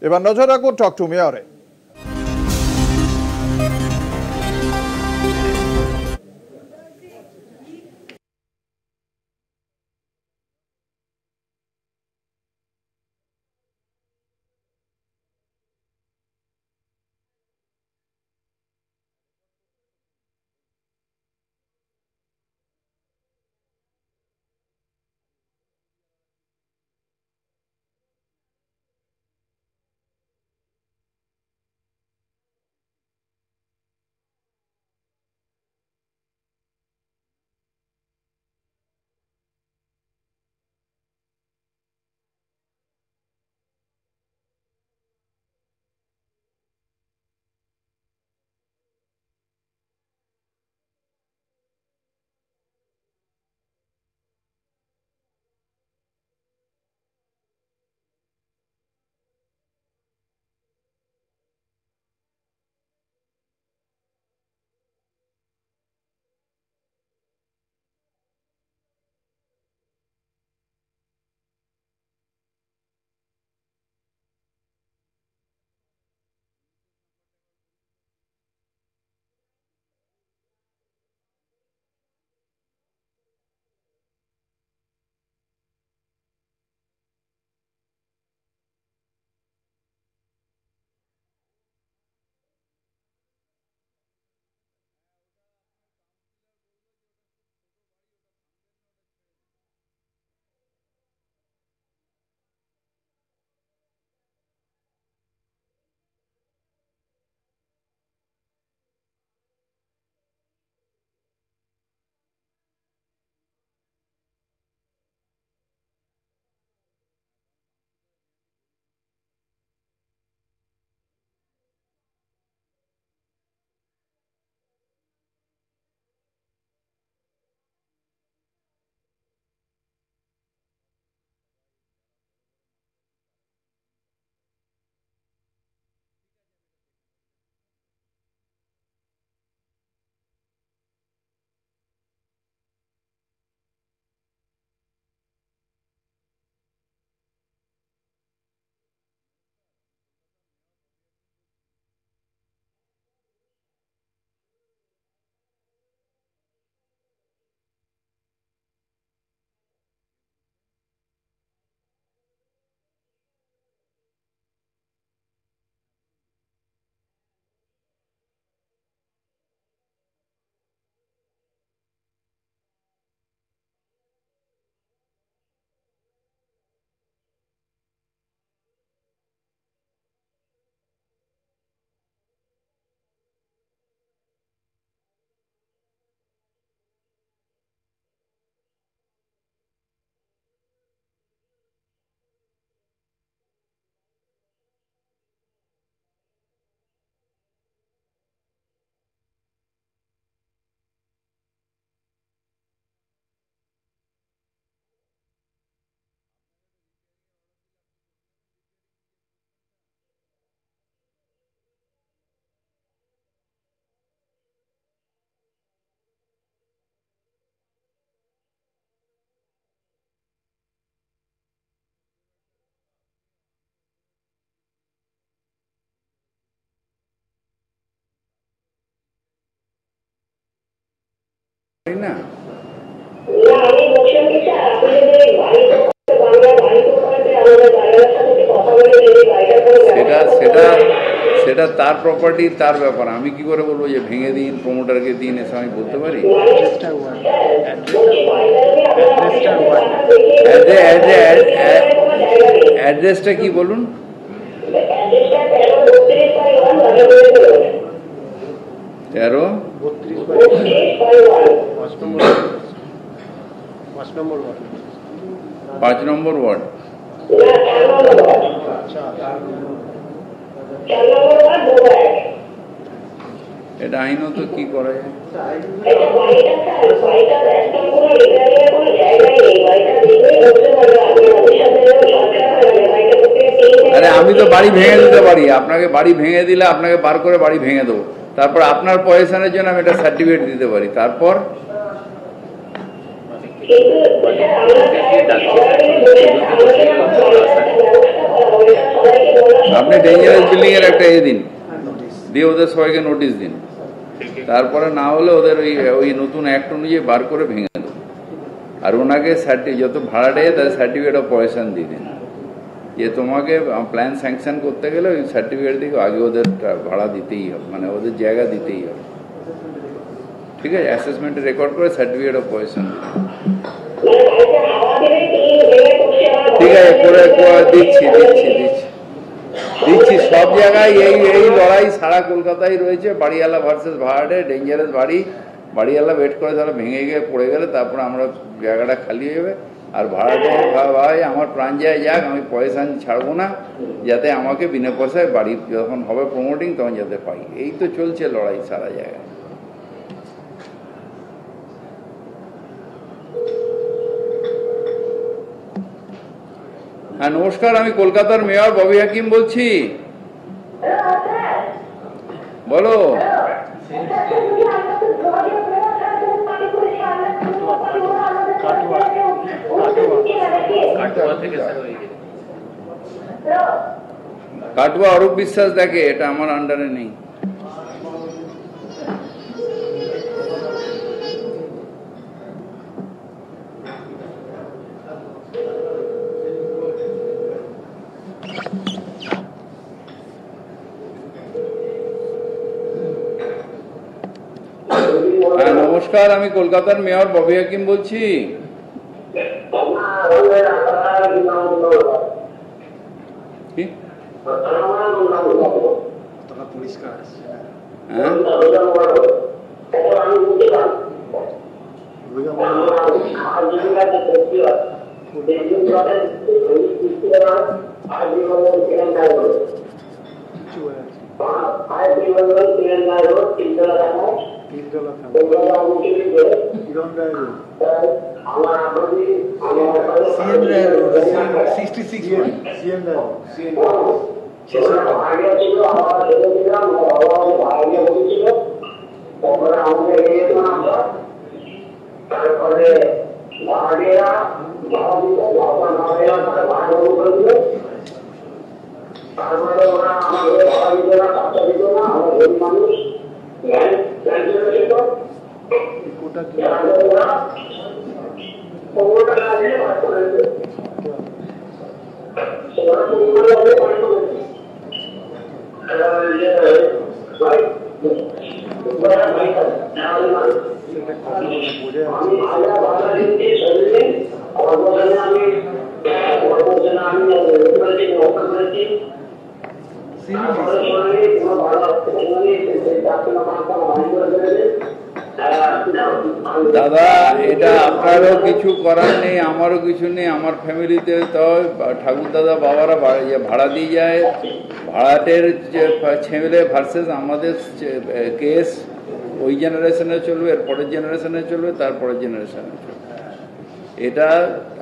এবার নজর রাখুন টক টু মেয়রে। না সেটা তার প্রপার্টি, তার ব্যাপার। আমি কি করে বলবো যে ভেঙে দিন, প্রমোটারকে দিন, এসব আমি বলতে পারি? অ্যাড্রেসটা কি বলুন? 5 নম্বর ওয়ার্ড। এটা আইনত কি করা যায়? আরে আমি তো বাড়ি ভেঙে দিতে পারি, আপনাকে বাড়ি ভেঙে দিলে আপনাকে বার করে বাড়ি ভেঙে দেবো, তারপর আপনার পয়সানের জন্য আমি একটা সার্টিফিকেট দিতে পারি, তারপর আপনি ডেঞ্জারাস বিল্ডিং এর একটা দিন দিয়ে ওদের সবাইকে নোটিশ দিন, তারপরে না হলে ওদের ওই নতুন অ্যাক্ট অনুযায়ী বার করে ভেঙে দেন, আর ওনাকে যত ভাড়া দেয় তার সার্টিফিকেট অফ পয়সা দিয়ে দিন, যে তোমাকে প্ল্যান স্যাংশন করতে গেলে ওই সার্টিফিকেট দিকে আগে ওদের ভাড়া দিতেই হবে, মানে ওদের জায়গা দিতেই হবে, ঠিক আছে? অ্যাসেসমেন্টে রেকর্ড করে সার্টিফিকেট অফ পয়সা ঠিক আছে করে দিচ্ছি দিচ্ছি দিচ্ছি দিচ্ছি সব জায়গায় এই লড়াই সারা কলকাতায় রয়েছে। বাড়িওয়ালা ভার্সেস ভাড়াটে, ডেঞ্জারাস বাড়িওয়ালা ওয়েট করে তাহলে ভেঙে গিয়ে পড়ে গেলে তারপরে আমরা জায়গাটা খালি হয়ে যাবে। আর ভাড়াটে ভাই আমার প্রাণ যায় যাক, আমি পয়সা ছাড়বো না, যাতে আমাকে বিনা পয়সায় বাড়ি যখন হবে প্রমোটিং তখন যাতে পাই। এই তো চলছে লড়াই সারা জায়গায়। হ্যাঁ নমস্কার, আমি কলকাতার মেয়র ববি হাকিম বলছি। বলো। কাটুয়া অরূপ বিশ্বাস দেখে, এটা আমার আন্ডারে নেই। হ্যাঁ নমস্কার, আমি কলকাতার মেয়র ববি হাকিম বলছি। দাদা এটা আপনারও কিছু করার নেই, আমারও কিছু নেই। আমার ফ্যামিলিতে তো ঠাকুর দাদা বাবারা ভাড়া দিয়ে যায়, ভাড়াটের ছেলে ভার্সেস আমাদের কেস ওই জেনারেশনে চলবে, এর পরের জেনারেশনে চলবে, তারপরের জেনারেশনে চলবে। এটা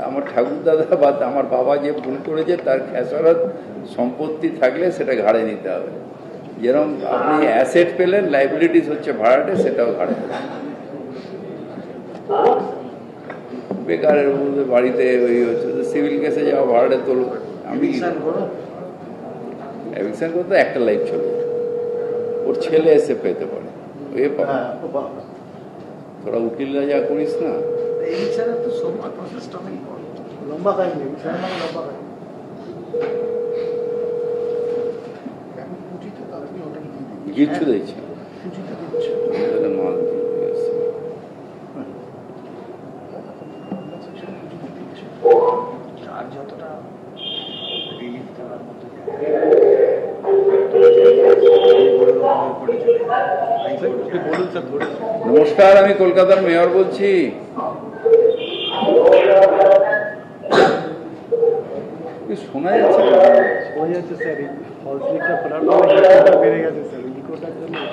আমার ঠাকুর দাদা বা আমার বাবা যে ভুল করেছে তার খেসারত সম্পত্তি থাকলে সেটা ঘাড়ে নিতে হবে। যেরকম আপনি অ্যাসেট পেলেন, লাইবিলিটিস হচ্ছে ভাড়াটে, সেটাও ঘাড়ে। বেকারের মধ্যে বাড়িতে ওই হচ্ছে সিভিল কেসে যাওয়া ভাড়াটে তোলো, আমি এভিকশন করতে একটা লাইফ চলে, ওর ছেলে এসে পেতে পারে। তোরা উকিলরা যা করিস না, কিচ্ছু দিচ্ছে নমস্কার, আমি কলকাতার মেয়র বলছি। শোনা যাচ্ছে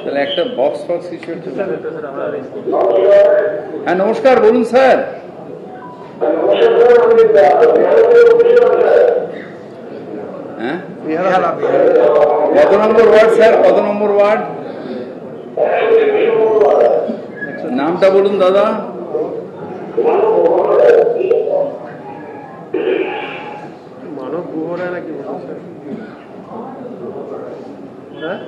তাহলে একটা বক্স ফক্স ইস্যু। হ্যাঁ নমস্কার, বলুন স্যার। হ্যাঁ কত নম্বর ওয়ার্ড স্যার, কত নম্বর ওয়ার্ড? নামটা বলুন দাদা। মানব গুহরা নাকি বলছে? হ্যাঁ,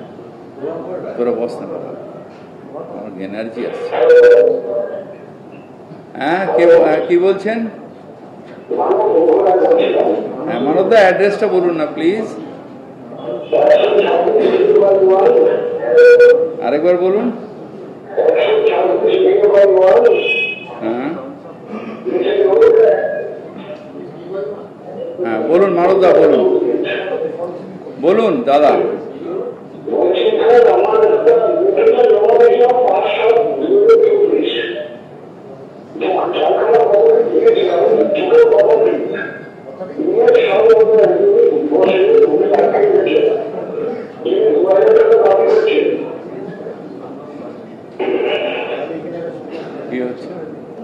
তোরা বস না বাবা, আমার এনার্জি আসছে। হ্যাঁ, কি বলছেন? হ্যাঁ, মানবদা অ্যাড্রেসটা বলুন না প্লিজ, আরেকবার বলুন। হ্যাঁ হ্যাঁ, বলুন মানবদা, বলুন বলুন দাদা। কি হচ্ছে?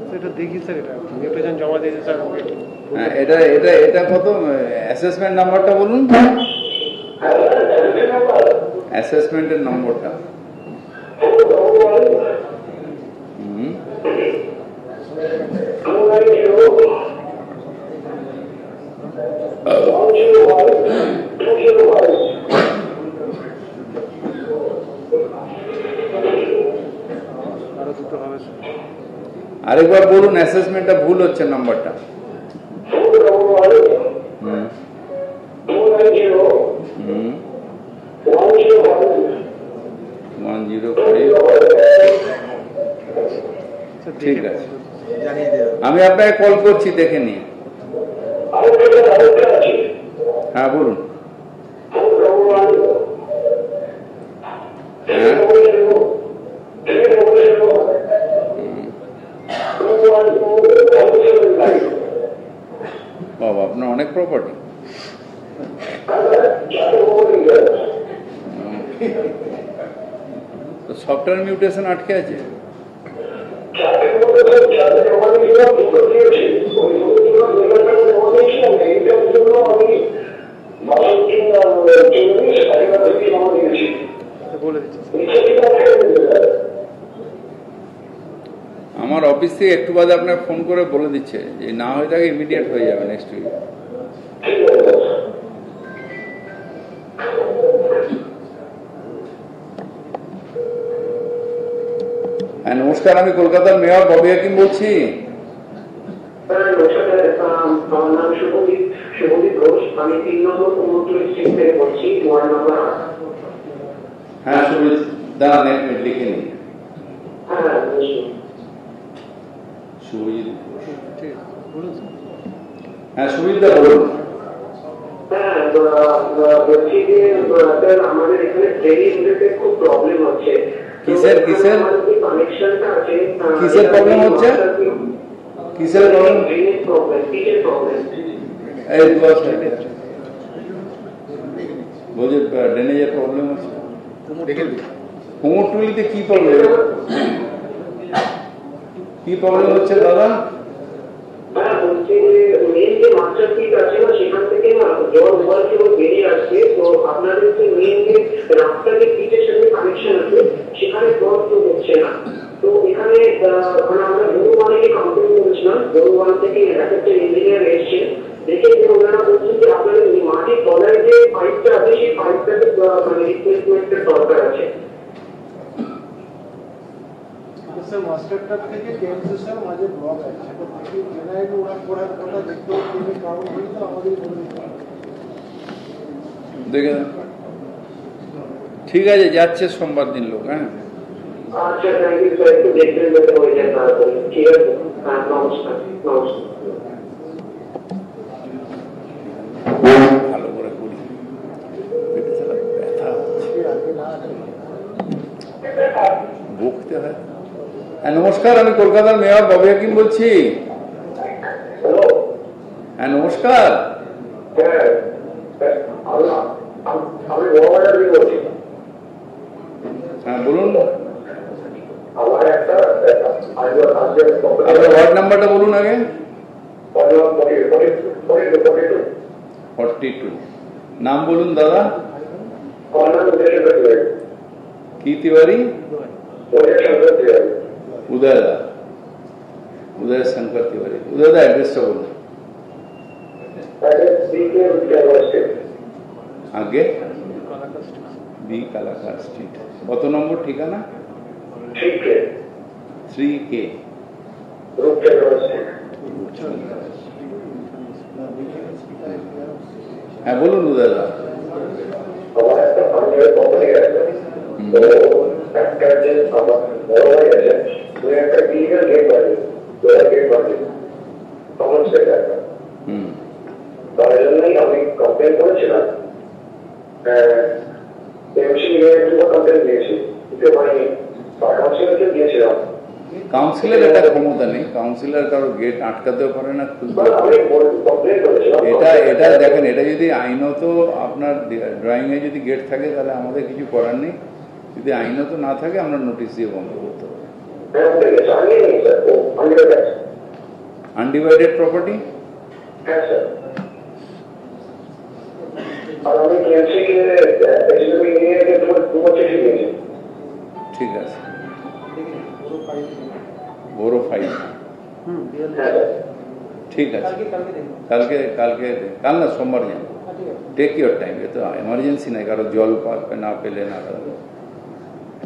সেটা দেখি স্যার, এটা মিউটেশন জমা দিয়েছে স্যার। হ্যাঁ, এটা কত? অ্যাসেসমেন্ট নাম্বারটা বলুন, অ্যাসেসমেন্টের নম্বরটা। আরো দুটো হবে স্যার। আরেকবার বলুন, অ্যাসেসমেন্টটা ভুল হচ্ছে নাম্বারটা। হুম হুম 105। ঠিক আছে, আমি আপনাকে কল করছি, দেখে নিন। হ্যাঁ বলুন। হ্যাঁ, বাবা আপনার অনেক প্রপার্টি। তো সফটওয়্যার মিউটেশন আটকে আছে। বলে দিচ্ছি আমার অফিস থেকে একটু বাদে আপনাকে ফোন করে বলে দিচ্ছে যে না হয়ে থাকে ইমিডিয়েট হয়ে যাবে নেক্সট উইক। হ্যাঁ নমস্কার, আমি কলকাতার মেয়র ববি হাকিম বলছি। আমার নাম শুভদীপ ঘোষ, আমি 3 নম্বর কুমোরটুলি স্ট্রিট থেকে বলছি, ওয়ার্ড নম্বর 8। হ্যাঁ সুবিধ দাঁড়ান, এক মিনিট লিখে নিন। হ্যাঁ সুবিধ ঘোষ। ঠিক আছে, বলুন স্যার। হ্যাঁ সুবিধা বলুন। হ্যাঁ, বলছি যে স্যার আমাদের এখানে ড্রেনেজ রিলেটেড খুব প্রবলেম হচ্ছে। কিসের কানেকশনটা আছে, কিসের প্রবলেম হচ্ছে? কিসের প্রবলেম? ড্রেনেজ প্রবলেম, কিসের প্রবলেম? এই বলছে ড্রেনেজের প্রবলেম হচ্ছে। কুমোরটুলিতে কি প্রবলেম, কি প্রবলেম হচ্ছে দাদা? হ্যাঁ বলছি যে মেন যে মাস্টার পিট আছে না, সেখান থেকে না জল ওভার ফ্লো বেরিয়ে আসছে। তো আপনাদের যে মেন যে রাস্তার যে পিচের সাথে কানেকশন আছে, সেখানে জল ফ্লো হচ্ছে না। তো এখানে মানে আমরা গরুবানকে কমপ্লেন করেছিলাম, গরুবান থেকে একটা ইঞ্জিনিয়ার এসছে, দেখে যে ওনারা বলছেন যে আপনাদের মাটির তলায় যে পাইপটা আছে, সেই পাইপটাকে মানে রিপ্লেসমেন্টের দরকার আছে। স্যার মাস্টারটার থেকে ট্রান্সমিশন মাঝে ব্লক আছে, তো থেকে জেনারেট ওরা করার কথা দেখতে হবে, কারণ হলে তো আমাদের বলে দিতে হবে। দেখে ঠিক আছে, যাচ্ছে সোমবার দিন লোক। হ্যাঁ আচ্ছা, থ্যাংক ইউ স্যার, একটু দেখবেন যাতে হয়ে যায় তাড়াতাড়ি। ঠিক আছে, হ্যাঁ নমস্কার। নমস্কার। ভালো করে করি, পেটে সারা ব্যথা হচ্ছে, বকতে হয়। হ্যাঁ নমস্কার, আমি কলকাতার মেয়র ববি হাকিম বলছি। হ্যালো। হ্যাঁ নমস্কার। হ্যাঁ, আমি বড়বাজার থেকে বলছি। হ্যাঁ বলুন, আমার একটা আপনার ওয়ার্ড নাম্বারটা বলুন আগে। 42। নাম বলুন দাদা। কি তিওয়ারি? উদয় দা। উদয় শঙ্কর তিওয়ারি। উদয়দা অ্যাড্রেসটা বলুন। আগে বি কালাকার স্ট্রিট, কত নম্বর ঠিকানা? 3K। হ্যাঁ বলুন উদয়দা। আমার একটা ফান্ডের কোম্পানি আছে, তো একটা যে আমার বড় ভাই আছে, উনি একটা ইলিগাল গেট বানিয়ে গেট বানিয়ে সমস্যা একটা, তার জন্যই আমি কমপ্লেন করেছিলাম। কমপ্লেন দিয়েছি, কাউন্সিলরকে দিয়েছিলাম। কাউন্সিলের একটা ক্ষমতা নেই, কাউন্সিলর কারো গেট আটকাতেও পারে না, খুলতেও পারে। আমি কমপ্লেন করেছিলাম। এটা দেখেন, এটা যদি আইনত আপনার ড্রয়িংয়ে যদি গেট থাকে তাহলে আমাদের কিছু করার নেই, যদি আইনত না থাকে আমরা নোটিশ দিয়ে বন্ধ করতে পারি। Undivided property? হ্যাঁ স্যার। আর আমি কেএমসিকে নিয়ে তোমার চিঠি দিয়েছি। ঠিক আছে, বড় ফাইল। ঠিক আছে, কাল না সোমবার যান। টেক ইউর টাইম, এ তো এমার্জেন্সি নাই, কারো জল না পেলে না,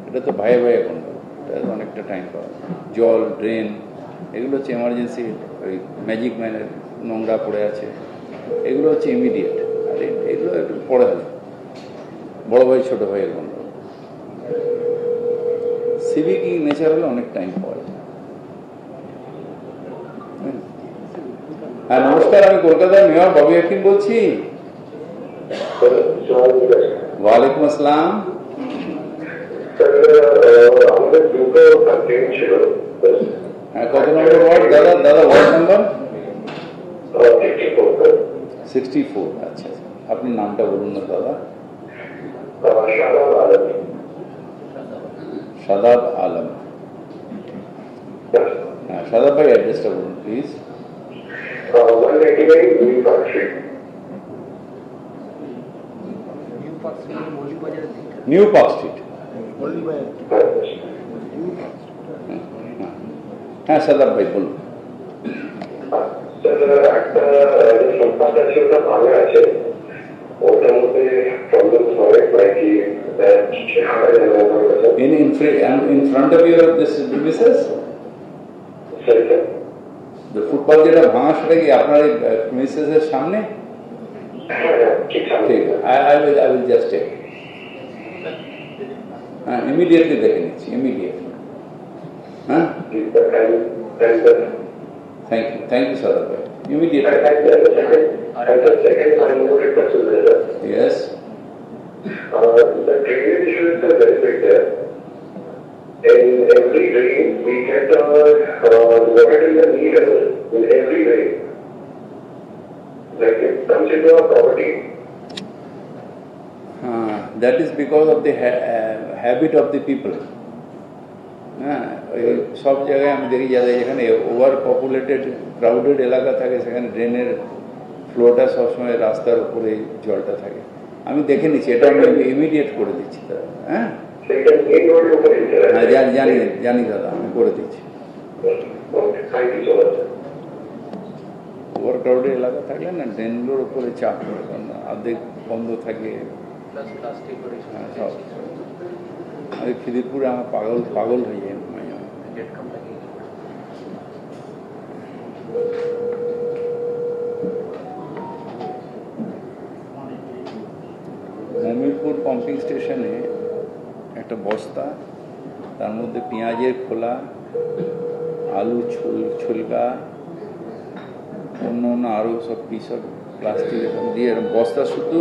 এটা তো ভাইয়ে ভাইয়ে গন্ডগোল, এটা তো অনেকটা টাইম পাওয়া। জল, ড্রেন, এগুলো হচ্ছে এমার্জেন্সি। ওই ম্যাজিক ম্যানের নোংরা পড়ে আছে, এগুলো হচ্ছে ইমিডিয়েট। আর এগুলো একটু পড়ে হবে, বড় ভাই ছোট ভাইয়ের গন্ডগোল। সিভিক নেচার হলে অনেক টাইম পাওয়া যায়। হ্যাঁ নমস্কার, আমি কলকাতার মেয়র ববি হাকিম বলছি। ওয়ালাইকুম আসসালাম। হ্যাঁ কত নম্বর ওয়ার্ড দাদা? দাদা ওয়ার্ড নাম্বার 64। আচ্ছা, আপনার নামটা বলুন না দাদা। শাদাব আলম। হ্যাঁ শাদাব ভাই অ্যাড্রেসটা বলুন please. 199 New Park Street. New park street. হ্যাঁ শাদাব ভাই বলুন। একটা ফুটপাথ আছে, ওটা ভালো আছে, ওটার মধ্যে প্রবলেম হয় নাকি? In front of your this premises? The football যেটা ভাঙা সেটা কি আপনার এই premises এর সামনে? ঠিক আছে, I will just take. হ্যাঁ immediately দেখে নিচ্ছি, immediately. হ্যাঁ thank you sir. Immediately. Yes. The drainage issue is very big there. In every drain, we get water in the knee level. In every drain, like it comes into our property. That is because of the habit of the people. হ্যাঁ সব জায়গায় আমি দেখি যাদের যেখানে over populated crowded এলাকা থাকে সেখানে ড্রেনের ফ্লোটা সবসময় রাস্তার উপরে জলটা থাকে। আমি দেখে নিচ্ছি, এটা আমি ইমিডিয়েট করে দিচ্ছি দাদা। হ্যাঁ হ্যাঁ জানি দাদা, আমি করে দিচ্ছি। ওভার ক্রাউডেড এলাকা থাকলে না ড্রেনগুলোর উপরে চাপ পড়ে, কারণ অর্ধেক বন্ধ থাকে। হ্যাঁ সব আমি খিদিরপুরে আমার পাগল হয়ে যায়। মমিরপুর পাম্পিং স্টেশনে একটা বস্তা, তার মধ্যে পেঁয়াজের খোলা, আলু ছুলকা, অন্য আরও সব পিসব প্লাস্টিক দিয়ে বস্তা শুধু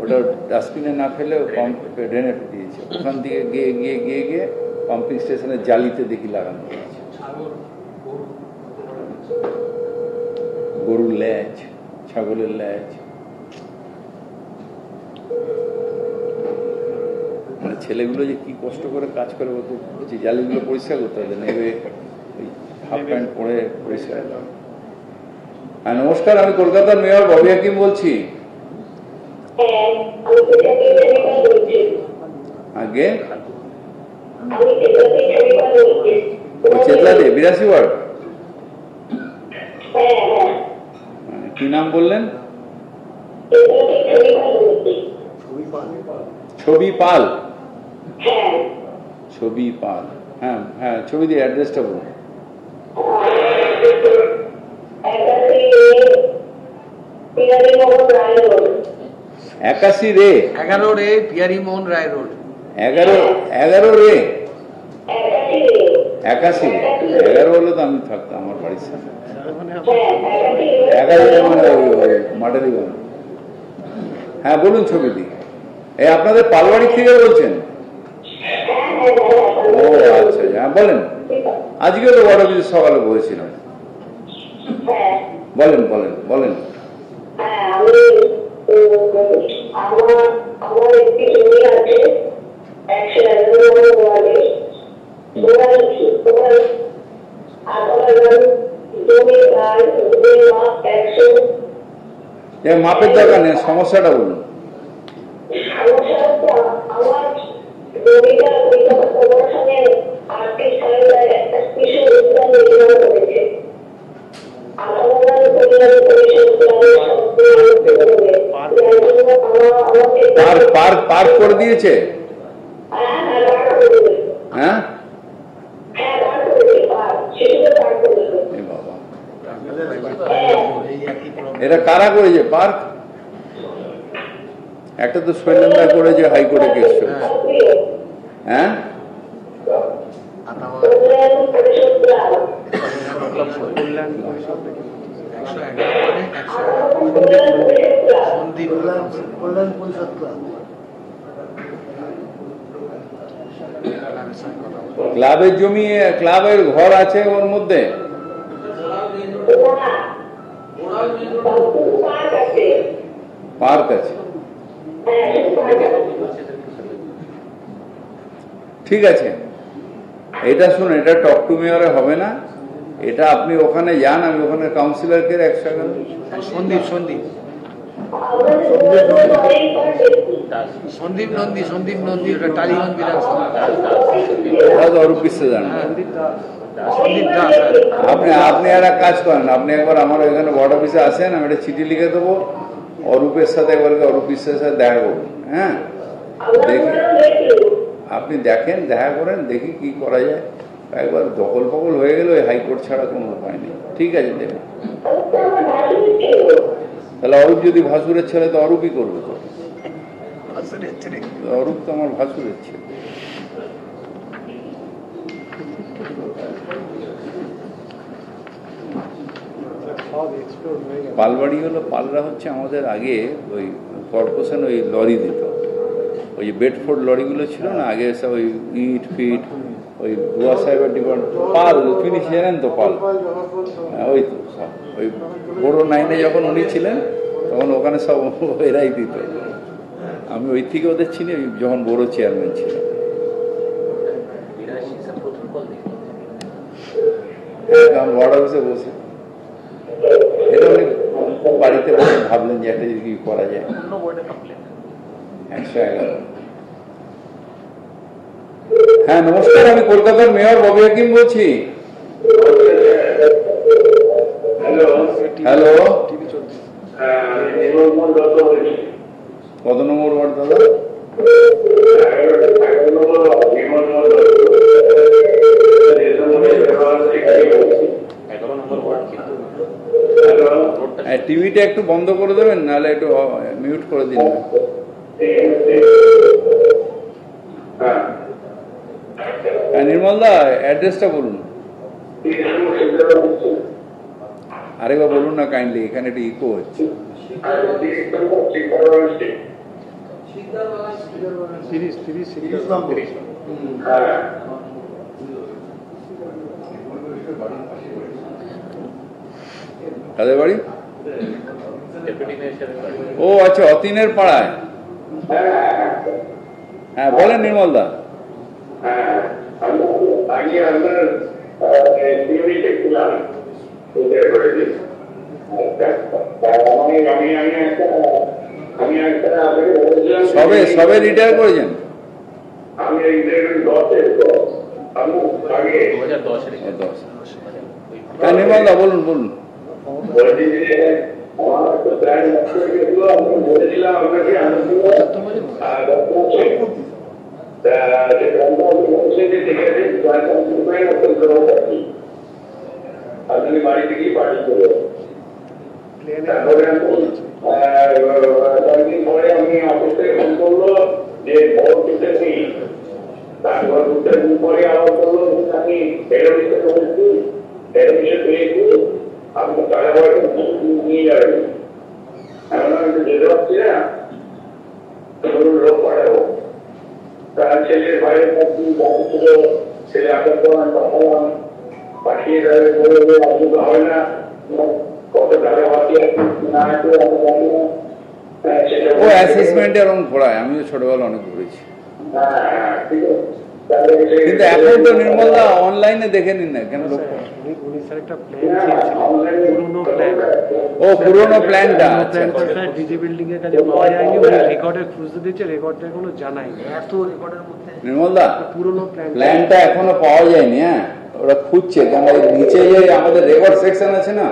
ওটা ডাস্টবিনে না ফেলে পাম্পে ড্রেনে দিয়েছে। ওখান থেকে গিয়ে পাম্পিং স্টেশনের জালিতে দেখি লাগানো হয়েছে। গরুর ল্যাজ, ছাগলের ল্যাজ, মানে ছেলেগুলো যে কি কষ্ট করে কাজ করে বলতে, জালিগুলো পরিষ্কার করতে হবে, নেবে ওই হাফ প্যান্ট পরে পরিষ্কার। হ্যাঁ নমস্কার, আমি কলকাতার মেয়র ববি হাকিম বলছি। আগে চেতলাতে 82 ওয়ার্ড। কি নাম বললেন? ছবি পাল। ছবি পাল, হ্যাঁ হ্যাঁ, ছবি দিয়ে অ্যাড্রেসটা বলুন। 81 রে 11 রে পিয়ারি মোহন রায় রোড। 11 রে 81 রে 11 হলে তো আমি থাকতাম আমার বাড়ির সামনে। 11 মানে মাটারি। হ্যাঁ বলুন ছবি দি। এই আপনাদের পালবাড়ি থেকে বলছেন? ও আচ্ছা, হ্যাঁ বলেন। আজকে তো বড় কিছু সকালে বলেছিলাম। বলেন বলেন বলেন। আমার একটি জমি আছে 111 ওয়ার্ডে, মাপের দরকার নেই, সমস্যাটা বলুন। আমার জমিটা তোমার সঙ্গে 38 সালে একটা শিশু উদ্যান নির্মাণ করেছে। পার্ক করে দিয়েছে? হ্যাঁ বাবা, এটা কারা করেছে পার্ক? একটা তো শৈলেন্দা করেছে, হাইকোর্টে কেস চলছে। হ্যাঁ ক্লাবের জমি, ক্লাবের ঘর আছে ওর মধ্যে? পার্ক আছে, ঠিক আছে। এটা শুনুন, এটা টক টু মেয়রে হবে না, এটা আপনি ওখানে যান, আমি ওখানে কাউন্সিলরকে 100 সন্দীপ নন্দী ওটা টালিগঞ্জ বিধানসভা। অরূপ বিশ্বাস জানেন? সন্দীপ দাস। আপনি আর এক কাজ করেন, আপনি একবার আমার এখানে বড় অফিসে আসেন, আমি একটা চিঠি লিখে দেবো, অরূপের সাথে একবার অরূপ বিশ্বাসের সাথে দেখা করুন। হ্যাঁ দেখি, আপনি দেখেন, দেখা করেন, দেখি কি করা যায়। একবার দখল ফকল হয়ে গেলে ওই হাইকোর্ট ছাড়া কোনো উপায় নেই। ঠিক আছে, দেখুন তাহলে অরূপ যদি ভাসুরের ছেলে তো অরূপই করবে তো। অরূপ তো আমার ভাসুরের ছেলে। পালবাড়ি হলো, পালরা হচ্ছে আমাদের আগে ওই কর্পোরেশন ওই লরি দিত, ওই যে বেডফোর্ড লরিগুলো ছিল না আগে, সব ওই ইট ফিট, ওই দুয়া সাহেবের ডিপার্টমেন্ট। পাল তিনি ছিলেন তো, পাল, ওই তো সব ওই বড় 9-এ যখন উনি ছিলেন তখন ওখানে সব এরাই দিত। আমি ওই থেকে ওদের চিনি, যখন বড় চেয়ারম্যান ছিলেন। বড় অফিসে বসে এটা উনি বাড়িতে বসে ভাবলেন যে একটা যদি কি করা যায়। 111। হ্যাঁ নমস্কার, আমি কলকাতার মেয়র ববি হাকিম বলছি। হ্যালো, কত নম্বর ওয়ার্ড দাদা? টিভিটা একটু বন্ধ করে দেবেন, নাহলে একটু মিউট করে দিন। নির্মল দা অ্যাড্রেসটা বলুন। আরেকবার বলুন না কাইন্ডলি, এখানে একটা ইকো হচ্ছে। কাদের বাড়ি? ও আচ্ছা, অতীনের পাড়ায়। হ্যাঁ বলেন নির্মল দা। সবে রিটায়ার করেছেন? 2010। হ্যাঁ নির্মল দা বলুন বলুন। বলছি যে আমার একটা প্ল্যান নষ্ট হয়ে গেছিল, আমি বলেছিলাম আপনাকে আপনি বাড়িতে গিয়ে পাঠিয়ে দেবেন। তারপরে কয়েকদিন পরে আমি অফিস থেকে ফোন করলো যে বড় কিছু নেই। তারপর 2-3 দিন পরে আবার বললো আমি হেড অফিসে বলেছি, হেড অফিসে পেয়েছি, আপনি টাকা পয়সা নিয়ে যাবেন। এখন আমি তো যেতে পারছি না, ধরুন লোক পাঠাবো। তার ছেলের বাইরে ছিল, ছেলে আসার পর আমি পাঠালাম, পাঠিয়ে যাবে বলে আপনি তো হবে না, কত টাকা বাকি না আছে আমি জানি না। ও অ্যাসেসমেন্ট এরকম ঘোরায়, আমিও ছোটবেলা অনেক ঘুরেছি। কিন্তু এখন তো নির্মলদা অনলাইনে দেখে নিন না কেন লোক। উনি স্যার একটা প্ল্যান চেয়েছিলেন, পুরনো প্ল্যান। ও পুরনো প্ল্যানটা, প্ল্যান স্যার ডিজি বিল্ডিং এর কাছে পাওয়া যায়নি, উনি রেকর্ডে খুঁজতে দিচ্ছে, রেকর্ডটা এখনো জানায়নি। এত রেকর্ডের মধ্যে নির্মলদা পুরনো প্ল্যানটা এখনো পাওয়া যায়নি। হ্যাঁ, ওরা খুঁজছে, কারণ এই নিচে যে আমাদের রেকর্ড সেকশন আছে না,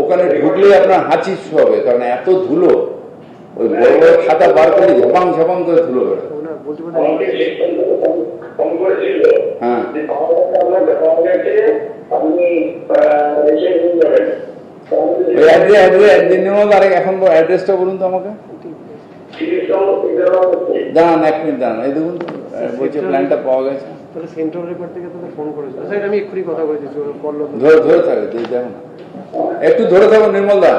ওখানে ঢুকলে আপনার হাঁচি হবে, কারণ এত ধুলো। ওই বড় বড় খাতা বার করে ঝপাং ঝপাং করে ধুলো বেরোয়। বলতে ফোন করেছিল হ্যাঁ, যে আপনাকে পাওয়া গেছে, আপনি এসে নিয়ে যাবেন। ওই নির্মলদা আরেক এখন অ্যাড্রেসটা বলুন তো আমাকে। দাঁড়ান 1 মিনিট দাঁড়ান, এই দেখুন বলছে প্ল্যানটা পাওয়া গেছে। তাহলে সেন্ট্রাল রেকর্ড থেকে তাহলে ফোন করেছিল স্যার, আমি এক্ষুনি কথা বলেছি করলো। ধরে থাকে দেখো না, একটু ধরে থাকো নির্মলদা।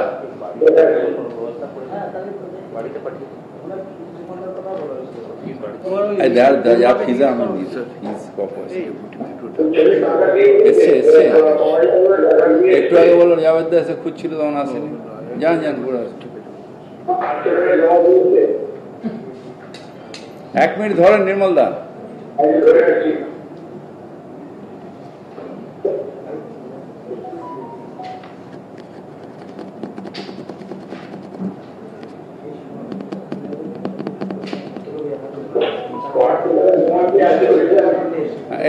যা ফিজা আমি ফিজ এসছে একটু আগে বলুন জাভেদ দা এসে খুঁজছিল, তখন আসেনি। যান যান ঘুরে আসছে। 1 মিনিট ধরেন নির্মলদা।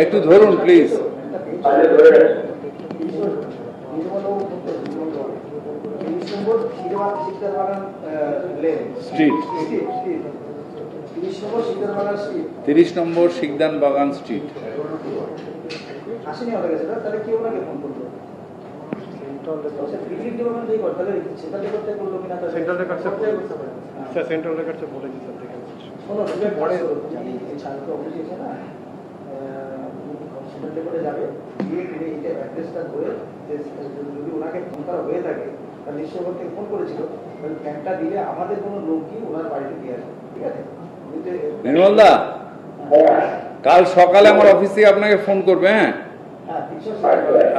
একটু ধরুন প্লিজ। স্ট্রিট 30 নম্বর শিকদান বাগান street. Central record sir central record sir বলেছি স্যার দেখে যাবে গিয়ে অ্যাড্রেসটা ধরে যদি ওনাকে ফোন করা হয়ে থাকে তাহলে নিশ্চয় ওর থেকে ফোন করেছিল, তাহলে প্ল্যানটা দিলে আমাদের কোনো লোকই ওনার বাড়িতে দিয়ে আসবে। ঠিক আছে নির্মলদা, কাল সকালে আমার অফিস থেকে আপনাকে ফোন করবে। হ্যাঁ,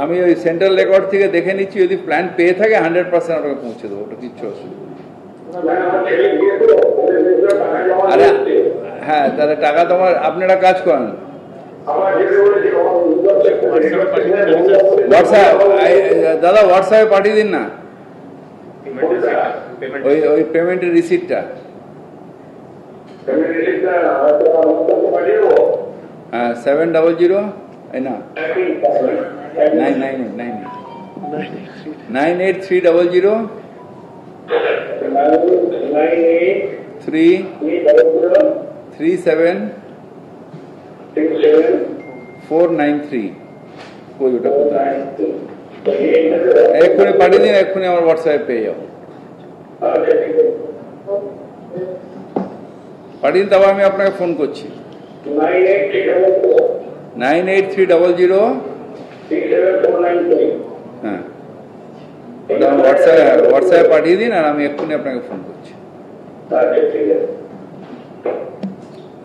আমি ওই সেন্ট্রাল রেকর্ড থেকে দেখে নিচ্ছি, যদি প্ল্যান পেয়ে থাকে 100% আপনাকে পৌঁছে দেবো, ওটা কিচ্ছু অসুবিধা। আরে হ্যাঁ, তাহলে টাকা তোমার, আপনারা কাজ করেন হোয়াটসঅ্যাপ, দাদা হোয়াটসঅ্যাপে পাঠিয়ে দিন না ওই পেমেন্টের রিসিপ্টটা। হ্যাঁ 700 এই না 98300 493। কই ওটা কোথায়? এক্ষুনি পাঠিয়ে দিন, এক্ষুনি আমার হোয়াটসঅ্যাপে পেয়ে যাবো। পাঠিয়ে দিন, তবে আমি আপনাকে ফোন করছি। 98300 হ্যাঁ, ওটা হোয়াটসঅ্যাপে পাঠিয়ে দিন, আর আমি এক্ষুনি আপনাকে ফোন করছি।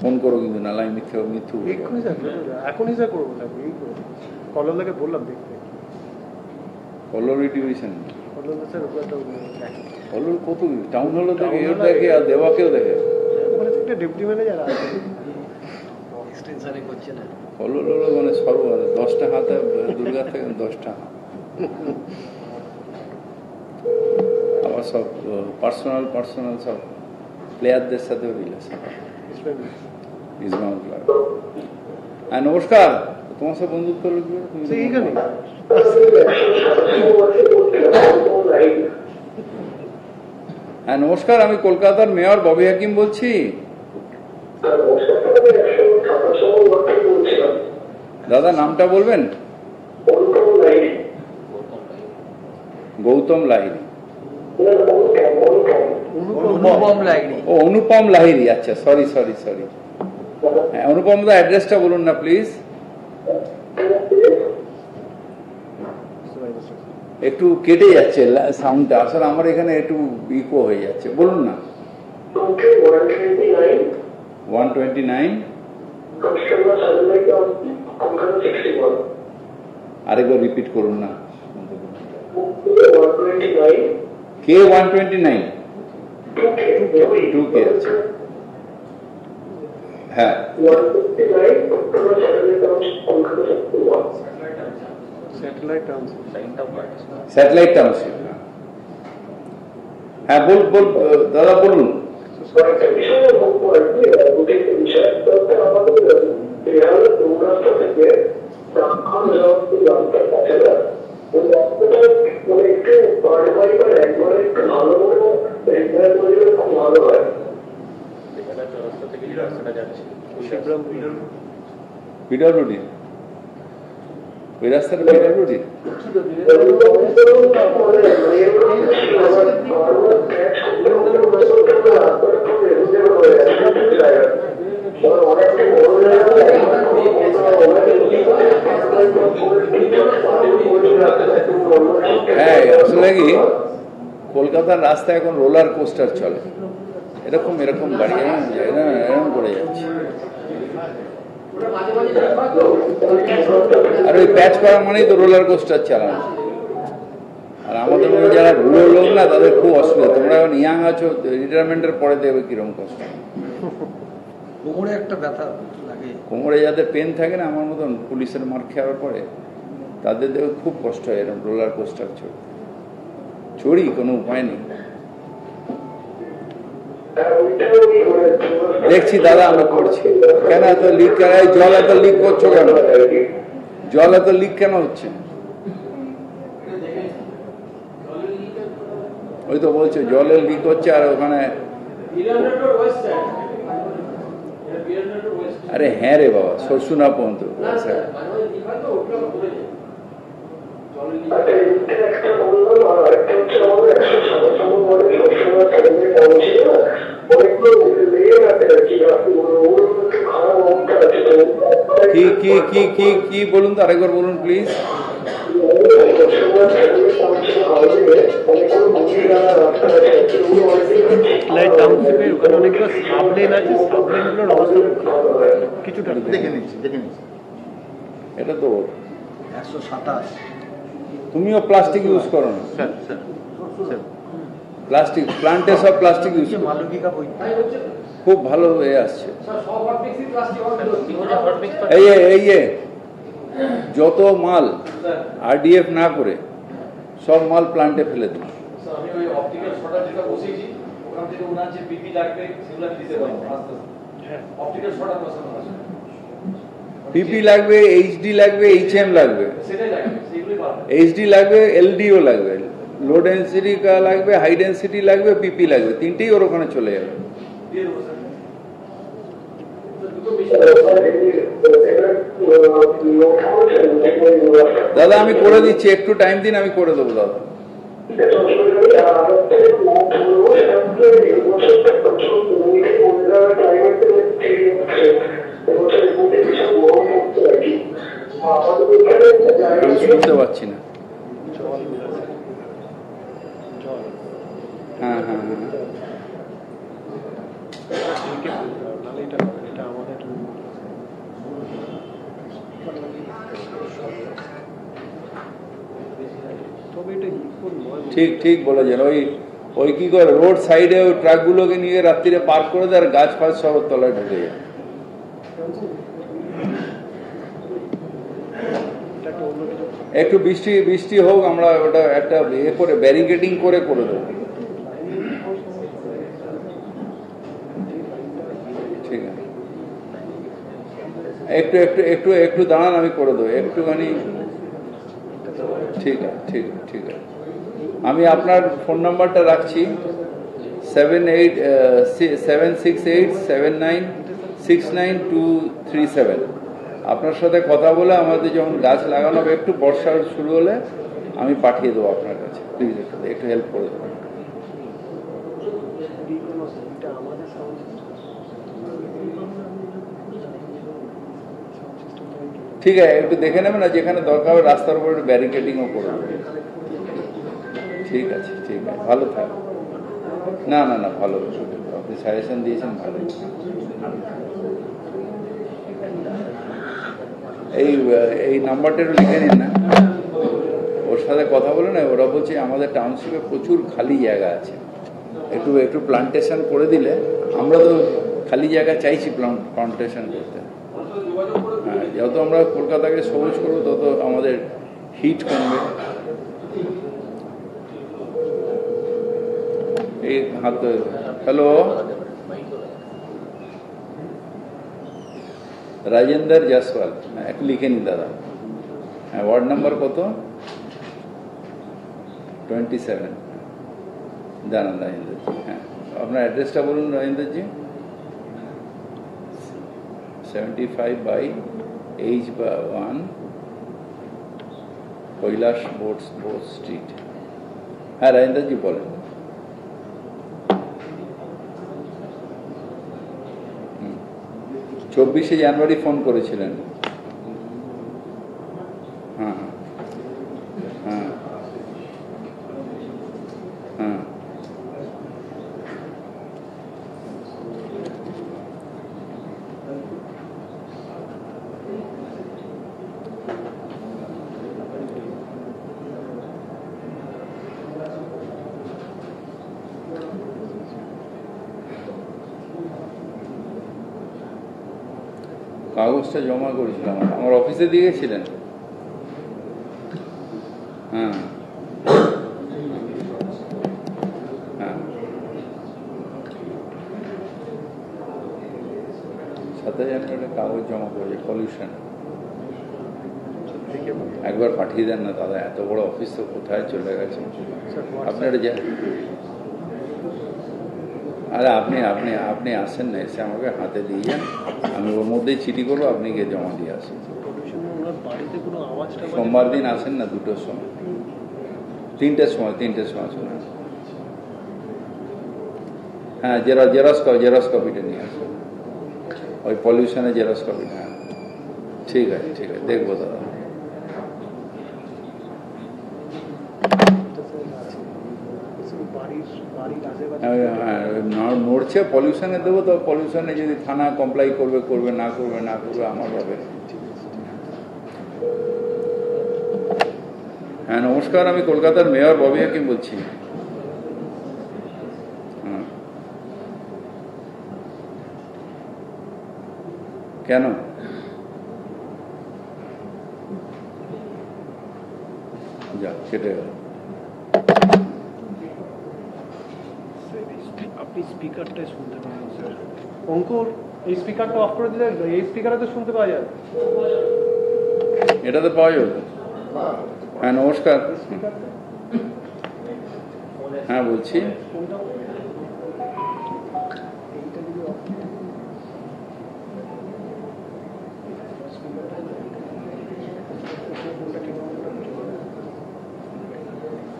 ফোন করো কিন্তু, নালাই মিথ্যু এখনই স্যার করবো স্যার, কলমদাকে বললাম দেখতে। কলোনি ডিভিশন কলমদা স্যার হলুর কত টাউন হলো দেখে, এও দেখে আর দেওয়াকেও দেখে। একটা ডেপুটি ম্যানেজার আছে, এক্সটেনশনে করছে না। হলুর হলো মানে সর্ব 10টা হাতে দুর্গা থেকে 10টা হাত। আবার সব পার্সোনাল সব প্লেয়ারদের সাথেও রিলেশন। হ্যাঁ নমস্কার, তোমার সাথে বন্ধুত্ব এইখানে লাইন। হ্যাঁ নমস্কার, আমি কলকাতার মেয়র ববি হাকিম বলছি। আর নমস্কার, আমি 127 নম্বর ওয়ার্ড থেকে বলছিলাম। দাদা নামটা বলবেন? অনুপম লাইন। গৌতম লাহিড়ী। না, অনুপম। অনুপম লাইনি। ও অনুপম লাহিড়ী, আচ্ছা সরি সরি সরি। হ্যাঁ অনুপম দা অ্যাড্রেসটা বলুন না প্লিজ। একটু কেটে যাচ্ছে সাউন্ডটা, আসলে আমার এখানে একটু ইকো হয়ে যাচ্ছে, বলুন না। 129 আরেকবার রিপিট করুন না। কে 129? 2K আছে। হ্যাঁ স্যাটেলাইট টাউনশিপ। Satellite township. হ্যাঁ বল বল দাদা বলুন। পিডব্লিউডি ওই রাস্তাটা পিডব্লিউডি। হ্যাঁ আসলে কি কলকাতার রাস্তায় এখন রোলার কোস্টার চলে, এরকম এরকম গাড়ি এরকম করে যাচ্ছে। আর ওই প্যাচ করা মানেই তো রোলার কোস্টার চালানো। আর আমাদের মধ্যে যারা বুড়ো লোক না তাদের খুব অসুবিধা। তোমরা এখন ইয়াং আছো, রিটায়ারমেন্টের পরে দেবে কিরকম কষ্ট। কোমরে একটা ব্যথা লাগে। কোমরে যাদের পেন থাকে না আমার মতন পুলিশের মার খাওয়ার পরে, তাদের দেখে খুব কষ্ট হয় এরকম রোলার কোস্টার চড়ি, কোনো উপায় নেই। দেখছি দাদা আমি করছি। কেন এত লিক, জল এত লিক করছো কেন? জল এত লিক কেন হচ্ছে? ওই তো বলছে জলের লিক হচ্ছে। আর ওখানে আরে হ্যাঁ রে বাবা, শোনা পর্যন্ত কি কি কি কি কি বলুন তো, আরেকবার বলুন প্লিজ। স্যাটেলাইট টাউনশিপের ওখানে অনেকগুলো সাবলেন আছে, সাবলেনগুলোর অবস্থা কিছুটা দেখে নিচ্ছি। এটা তো 127। তুমিও প্লাস্টিক ইউজ করো না? প্লাস্টিক প্লান্টে সব প্লাস্টিক ইউজ করো। মালবিকা বই খুব ভালো হয়ে আসছে। এই যত মাল আরডিএফ না করে সব মাল প্লান্টে ফেলে দিন। পিপি লাগবে, এইচডি লাগবে, এইচএম লাগবে, এইচডি লাগবে, এলডিও লাগবে, লো ডেন্সিটি লাগবে, হাই ডেন্সিটি লাগবে, পিপি লাগবে, তিনটেই ওর ওখানে চলে যাবে। দাদা আমি করে দিচ্ছি, একটু টাইম দিন, আমি করে দেবো দাদা। আমি শুনতে পাচ্ছি না। হ্যাঁ হ্যাঁ হ্যাঁ এটা আমাদের তবে এটা ঠিক ঠিক বলেছেন। ওই কি করে রোড সাইডে ওই ট্রাকগুলোকে নিয়ে রাত্রিরে পার্ক করে দেয় আর গাছ ফাছ সব তলায় ঢুকে যায়। একটু বৃষ্টি বৃষ্টি হোক, আমরা ওটা একটা ইয়ে করে ব্যারিকেডিং করে দেবো। ঠিক আছে, একটু একটু একটু একটু দাঁড়ান, আমি করে দেবো একটুখানি। ঠিক আছে ঠিক আছে ঠিক আছে। আমি আপনার ফোন নাম্বারটা রাখছি 76879696237। আপনার সাথে কথা বলে আমাদের যখন গাছ লাগানো হবে, একটু বর্ষা শুরু হলে আমি পাঠিয়ে দেবো আপনার কাছে। প্লিজ একটু হেল্প করে দেবেন। ঠিক আছে, একটু দেখে নেবেন না, যেখানে দরকার হবে রাস্তার উপর একটু ব্যারিকেডিংও করে দেবেন। ঠিক আছে, ঠিক আছে, ভালো থাকবে। না না না, ভালো, আপনি সাজেশন দিয়েছেন, ভালো। এই নাম্বারটা একটু লিখে নিন না, ওর সাথে কথা বলে না। ওরা বলছে আমাদের টাউনশিপে প্রচুর খালি জায়গা আছে, একটু প্লান্টেশন করে দিলে। আমরা তো খালি জায়গা চাইছি প্লান্টেশন করতে। হ্যাঁ, যত আমরা কলকাতাকে সবুজ করবো তত আমাদের হিট কমবে। এই হাত, হ্যালো, রাজেন্দর জয়সওয়াল, একটু লিখে নিন দাদা। হ্যাঁ, ওয়ার্ড নাম্বার কত? 27। জানান রাজেন্দ্রজি। হ্যাঁ, আপনার অ্যাড্রেসটা বলুন রাজেন্দ্রজি। 75/H/1 Kailash Bose street. হ্যাঁ রাজেন্দ্রজি বলেন। 24শে জানুয়ারি ফোন করেছিলেন। হ্যাঁ হ্যাঁ হ্যাঁ, কাগজটা জমা করেছিলাম, আমার অফিসে দিয়ে গেছিলেন। হ্যাঁ হ্যাঁ, 7 জানুয়ারি কাগজ জমা করেছে পলিউশন। একবার পাঠিয়ে দেন না দাদা, এত বড় অফিস তো কোথায় চলে গেছে আপনার। আরে আপনি আসেন না, এসে আমাকে হাতে দিয়ে যান, আমি ওর মধ্যেই চিঠি করবো, আপনি গিয়ে জমা দিয়ে আসেন। সোমবার দিন আসেন না, 2টোর সময়, 3টের সময় শোনা। হ্যাঁ, জেরক্স কপিটা নিয়ে আসবেন, ওই পলিউশনের জেরক্স কপিটা। হ্যাঁ ঠিক আছে, দেখবো দাদা। নড়ছে পলিউশনে দেবো, তো পলিউশনে যদি থানা কমপ্লাই করবে না করবে আমার হবে। হ্যাঁ নমস্কার, আমি কলকাতার মেয়র ববি হাকিম বলছি। কেন? যা কেটে গেল। আপনি স্পিকারটাই শুনতে পাবেন স্যার। অঙ্কুর, এই স্পিকারটা অফ করে দিলে এই স্পিকারে তো শুনতে পাওয়া যায়। এটাতে পাওয়া যাবে। হ্যাঁ নমস্কার। হ্যাঁ বলছি,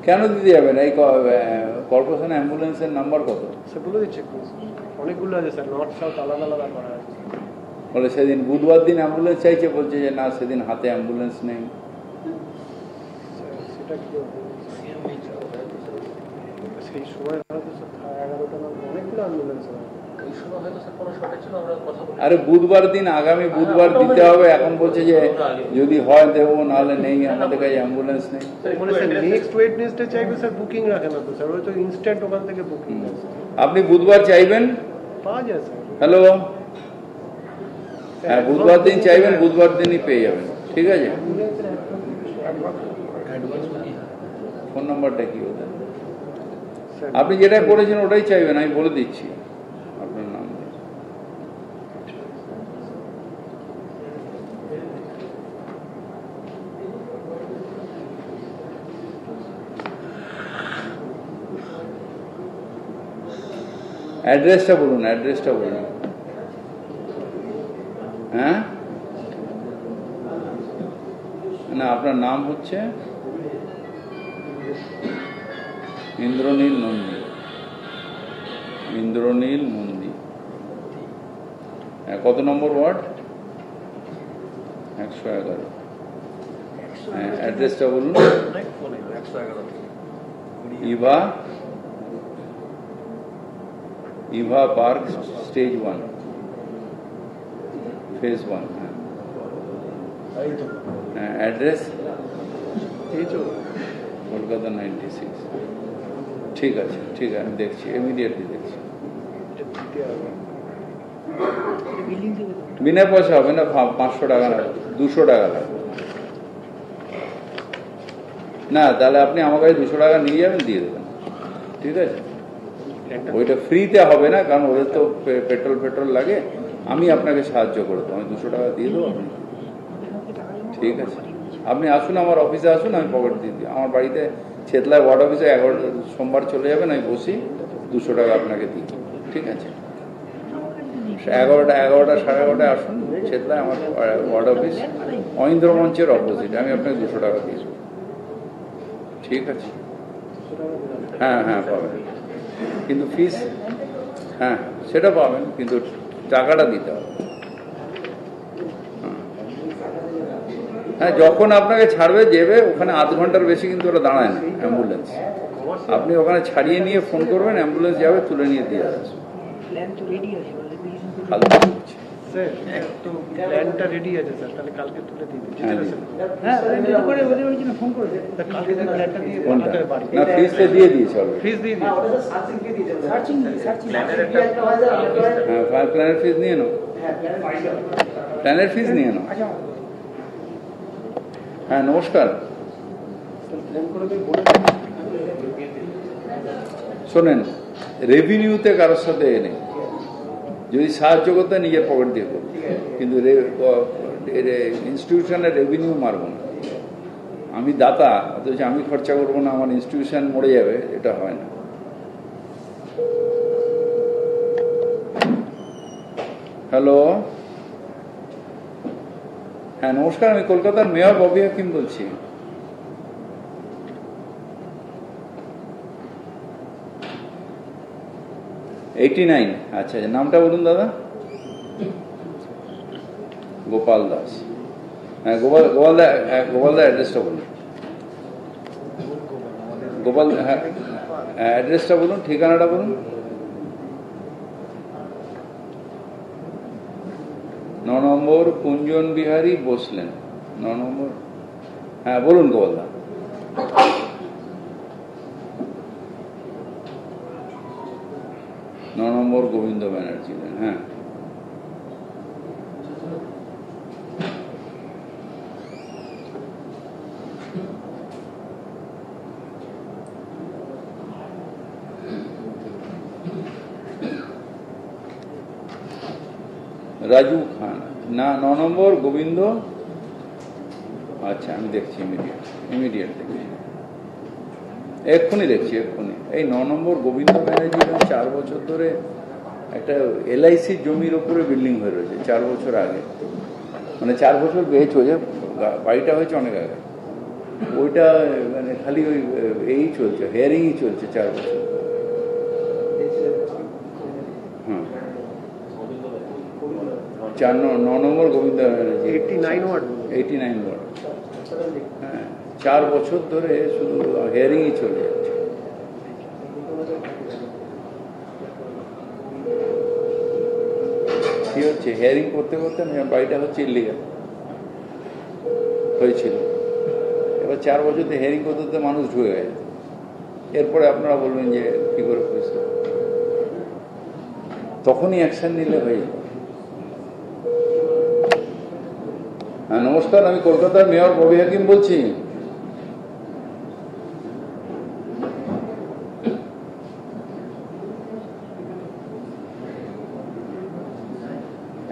কেন দিতে যাবেন? এই কর্পোরেশন অ্যাম্বুলেন্সের নাম্বার কত? সে বলে দিচ্ছে, অনেকগুলো আছে স্যার, নর্থ সাউথ আলাদা আলাদা করা আছে। বলে সেদিন বুধবার দিন অ্যাম্বুলেন্স চাইছে, বলছে যে না সেদিন হাতে অ্যাম্বুলেন্স নেই। সেটা কি সেই সময় হয়তো 11টা অনেকগুলো অ্যাম্বুলেন্স হয়। আরে বুধবার দিন, আগামী বুধবার দিতে হবে। এখন বলছে যে যদি হয় দেবো, নাহলে নেই, আমাদের কাছে অ্যাম্বুলেন্স নেই। নেক্সট ওয়েডনেসডে চাইবে স্যার, বুকিং রাখে না তো স্যার, ওই তো ইনস্ট্যান্ট ওখান থেকে বুকিং। আপনি বুধবার চাইবেন? পাওয়া যায় স্যার। হ্যালো, হ্যাঁ বুধবার দিন চাইবেন, বুধবার দিনই পেয়ে যাবেন। ঠিক আছে, ফোন নাম্বারটা কি ওদের? আপনি যেটা করেছেন ওটাই চাইবেন, আমি বলে দিচ্ছি আপনার নাম। অ্যাড্রেসটা বলুন, অ্যাড্রেসটা বলুন। হ্যাঁ, না আপনার নাম হচ্ছে ইন্দ্রনীল নন্দী। ইন্দ্রনীল নন্দী। কত নম্বর ওয়ার্ড? 111। অ্যাড্রেসটা বলুন। Eva park, stage 1, phase 1। Address Kolkata 96। ঠিক আছে, ঠিক আছে, আমি দেখছি, ইমিডিয়েটলি দেখছি। বিনা পয়সা হবে না, 500 টাকা লাগবে, 200 টাকা লাগবে। না, তাহলে আপনি আমার কাছে 200 টাকা নিয়ে যাবেন, দিয়ে দেবেন, ঠিক আছে? ওইটা ফ্রিতে হবে না, কারণ ওদের তো পেট্রোল লাগে। আমি আপনাকে সাহায্য করে দেবো, আমি 200 টাকা দিয়ে দেবো, আপনি ঠিক আছে? আপনি আসুন, আমার অফিসে আসুন, আমি পকেট দিয়ে দিই। আমার বাড়িতে ছেতলায় ওয়ার্ড অফিসে 11 সোমবার চলে যাবেন, আমি বসি, 200 টাকা আপনাকে দিই, ঠিক আছে? 11টা 11:30 আসুন ছেতলায়, আমার ওয়ার্ড অফিস অইন্দ্র মঞ্চের অপোজিট, আমি আপনাকে 200 টাকা দিয়ে দেবো, ঠিক আছে? হ্যাঁ হ্যাঁ, পাবেন, কিন্তু ফিস, হ্যাঁ সেটা পাবেন, কিন্তু টাকাটা দিতে হবে। হ্যাঁ, যখন আপনাকে ছাড়বে যাবে, ওখানে আধ ঘন্টার বেশি কিন্তু ওরা দাঁড়ায় না অ্যাম্বুলেন্স। আপনি ওখানে ছাড়িয়ে নিয়ে ফোন করবেন, অ্যাম্বুলেন্স যাবে, তুলে নিয়ে দিয়ে আসবে। প্ল্যানটা রেডি আছে স্যার, তাহলে কালকে তুলে দিই। না, ফিস তো দিয়ে দিয়েছে, ফিস দিয়ে দিই। হ্যাঁ, প্ল্যানের ফিস নিয়ে নাও, প্ল্যানের ফিস নিয়ে নাও। হ্যাঁ, নমস্কার। শোনেন, রেভিনিউতে কারোর সাথে নেই, যদি সাহায্য করতে নিজের পকেট দিয়ে করবো, কিন্তু ইনস্টিটিউশনের রেভিনিউ মারবো না। আমি দাতা, অথচ আমি খরচা করবো না, আমার ইনস্টিটিউশন মরে যাবে, এটা হয় না। হ্যালো, হ্যাঁ নমস্কার, আমি কলকাতার মেয়র ববি হাকিম বলছি। আচ্ছা, নামটা বলুন দাদা। গোপাল দাস। হ্যাঁ, গোপালদা অ্যাড্রেসটা বলুন। গোপাল, হ্যাঁ অ্যাড্রেসটা বলুন, ঠিকানাটা বলুন। 9 নম্বর কুঞ্জন বিহারী বসলেন, 9 নম্বর। হ্যাঁ বলুন গোপালদা। নম্বর গোবিন্দ ব্যানার্জি। হ্যাঁ, রাজু খান, না 9 নম্বর গোবিন্দ। আচ্ছা, আমি দেখছি, ইমিডিয়েট দেখছি, এক্ষুনি দেখছি, এক্ষুনি। এই 9 নম্বর গোবিন্দ ব্যানার্জি 4 বছর ধরে একটা LIC জমির ওপরে বিল্ডিং হয়ে রয়েছে, 4 বছর আগে, মানে 4 বছর বেশ হয়েছে, বাড়িটা হয়েছে অনেক আগে। ওইটা মানে খালি ওই এই চলছে, হেয়ারিংই চলছে 4 বছর। হ্যাঁ, 9 নম্বর গোবিন্দ ব্যানার্জি, 89 ওয়ার্ড। হ্যাঁ, 4 বছর ধরে শুধু হেয়ারিংই চলে যাচ্ছে। কি হচ্ছে, হেয়ারিং করতে করতে বাড়িটা হচ্ছে ইলিগাল হয়েছিল। এবার 4 বছরতে হেয়ারিং করতে করতে মানুষ ঢুকে গেছে। এরপরে আপনারা বলবেন যে কি করে হয়েছে, তখনই অ্যাকশন নিলে হয়ে যাবে। হ্যাঁ নমস্কার, আমি কলকাতার মেয়র ববি হাকিম বলছি।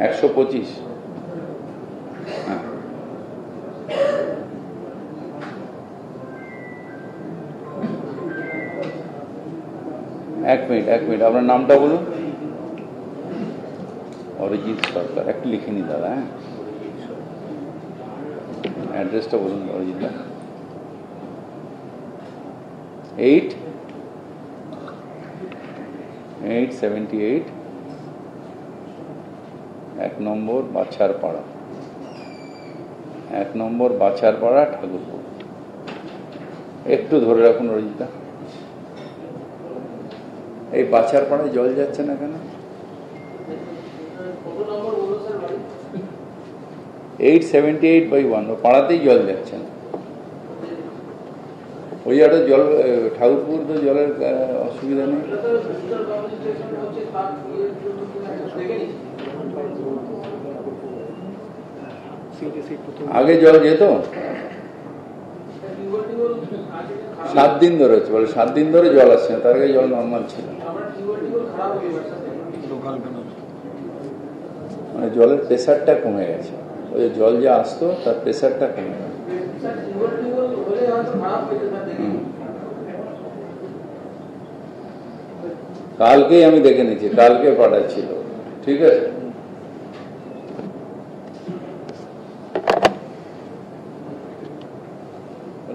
একশো 25। হ্যাঁ, এক মিনিট, আপনার নামটা বলুন। অরিজিৎ সরকার, একটু লিখে নি দাদা। হ্যাঁ, অ্যাড্রেসটা বলুন অরিজিৎ দা। 878 1 নম্বর বাছারপাড়া, 1 নম্বর বাছারপাড়া, ঠাকুরপুর। একটু ধরে রাখুন অরিজিৎ দা। এই বাছারপাড়ায় জল যাচ্ছে না কেন? 878/1, পাড়াতেই জল যাচ্ছে না। ওই একটা জল, ঠাকুরপুর তো জলের অসুবিধা নেই। আগে জল যেত, 7 দিন ধরে হচ্ছে, বলে 7 দিন ধরে জল আসছে না, তার আগে জল নর্মাল ছিল। মানে জলের প্রেসারটা কমে গেছে, ওই জল যা আসতো তার প্রেসারটা কমে গেছে। কালকেই আমি দেখে নিচ্ছি, কালকে পাঠাচ্ছিল। ঠিক আছে,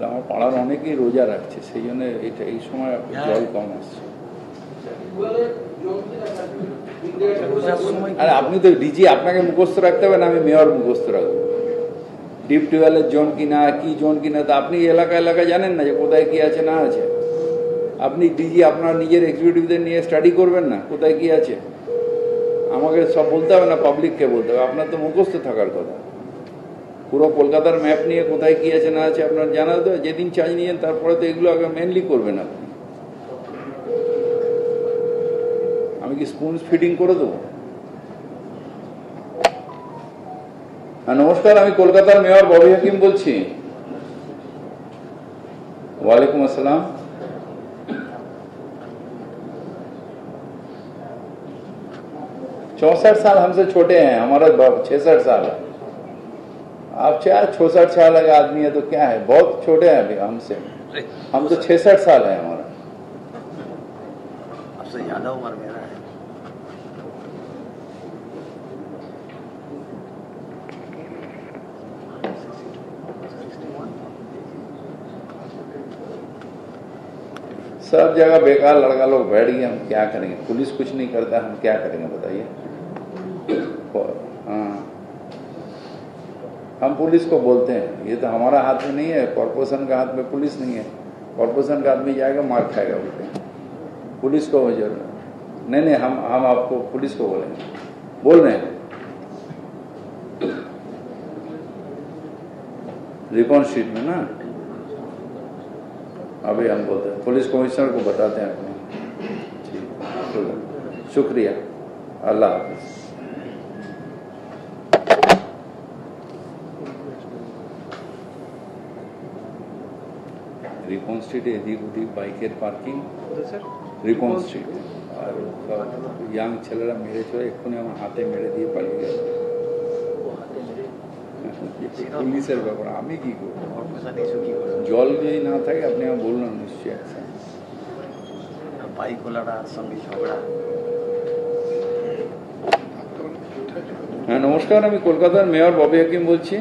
আমার পাড়ার অনেকেই রোজা রাখছে, সেই জন্য এটা এই সময় জল কম আসছে। আর আপনি তো ডিজি, আপনাকে মুখস্থ রাখতে হবে না, আমি মেয়র মুখস্থ রাখবো। ডিপ টিউবওয়েলের জোন কিনা, কি জোন কিনা, তো আপনি এলাকা জানেন না যে কোথায় কি আছে না আছে। আপনি ডিজি আপনার নিজের এক্সিকিউটিভদের নিয়ে স্টাডি করবেন না কোথায় কি আছে। আমাকে সব বলতে হবে না, পাবলিককে বলতে হবে। আপনার তো মুখস্থ থাকার কথা। পুরো কলকাতার ম্যাপ নিয়ে কোথায় কি আছে না আছে আপনার জানা তো। যেদিন চার্জ নিয়েন তারপরে তো এগুলো আগে মেনলি করবেন আপনি। আমি কি স্পুন ফিডিং করে দেবো? হ্যাঁ, নমস্কার, আমি কলকাতার মেয়র ববি হাকিম বলছি। ওয়ালাইকুম আসসালাম। चौसठ साल हमसे छोटे हैं, हमारा 66 साल है। आप 66 साल का आदमी है तो क्या है, बहुत छोटे हैं अभी हमसे। हम तो 66 साल है हमारा। आपसे ज्यादा उम्र मेरा है। सब जगह बेकार लड़का लोग बैठ गए, हम क्या करेंगे? पुलिस कुछ नहीं करता, हम क्या करेंगे बताइए? हाँ, हम पुलिस को बोलते हैं, ये तो हमारा हाथ में नहीं है, कॉर्पोरेशन का हाथ में पुलिस नहीं है। कॉर्पोरेशन का आदमी जाएगा मार खाएगा बोलते। पुलिस को जरूर नहीं, हम आपको पुलिस को बोलेंगे, बोल रहे हैं। रिकॉन स्ट्रीट में ना, अभी हम बोलते हैं, पुलिस कमिश्नर को बताते हैं अपने। ठीक, शुक्रिया, अल्लाह हाफिज। রিপন স্ট্রিটে এদিক ওদিক বাইকের পার্কিং, রিপন স্ট্রিট, আর ইয়াং ছেলেরা মেরে চলে, এক্ষুনি আমার হাতে মেরে দিয়ে পালিয়ে গেল। পুলিশের ব্যাপার, আমি কি করবো? জল যদি না থাকে আপনি আমার বললেন নিশ্চয়ই আছে। বাইকওয়ালার সঙ্গে ঝগড়া। হ্যাঁ, নমস্কার, আমি কলকাতার মেয়র ববি হাকিম বলছি।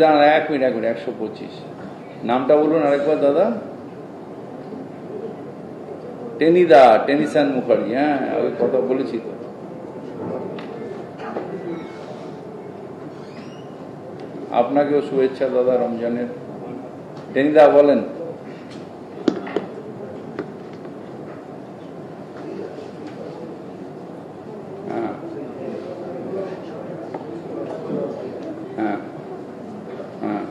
দাঁড়ান, 1 মিনিট, 125 নামটা বলুন আরেকবার দাদা। টেনিদা, টেনিসান মুখার্জি। হ্যাঁ, ওই কথা বলেছি তো। আপনাকেও শুভেচ্ছা দাদা রমজানের। টেনিদা বলেন। হ্যাঁ হ্যাঁ হ্যাঁ,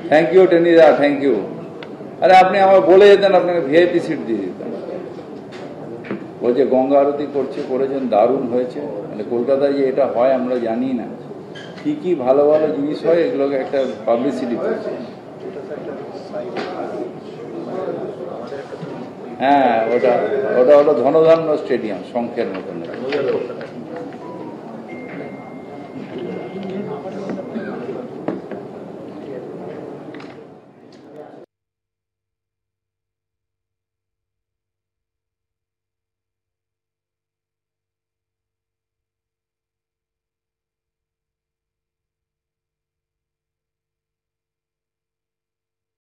thank you Tenida, thank you. আরে আপনি আমাকে বলে যেতেন, আপনাকে ভিআইপি সিট দিয়ে দিতাম। ও যে গঙ্গা আরতি করেছেন, দারুণ হয়েছে। মানে কলকাতায় যে এটা হয় আমরা জানি না, ঠিকই ভালো ভালো জিনিস হয়, এগুলোকে একটা পাবলিসিটি করছে। হ্যাঁ, ওটা হলো ধনধান্য স্টেডিয়াম, শঙ্খের মতন।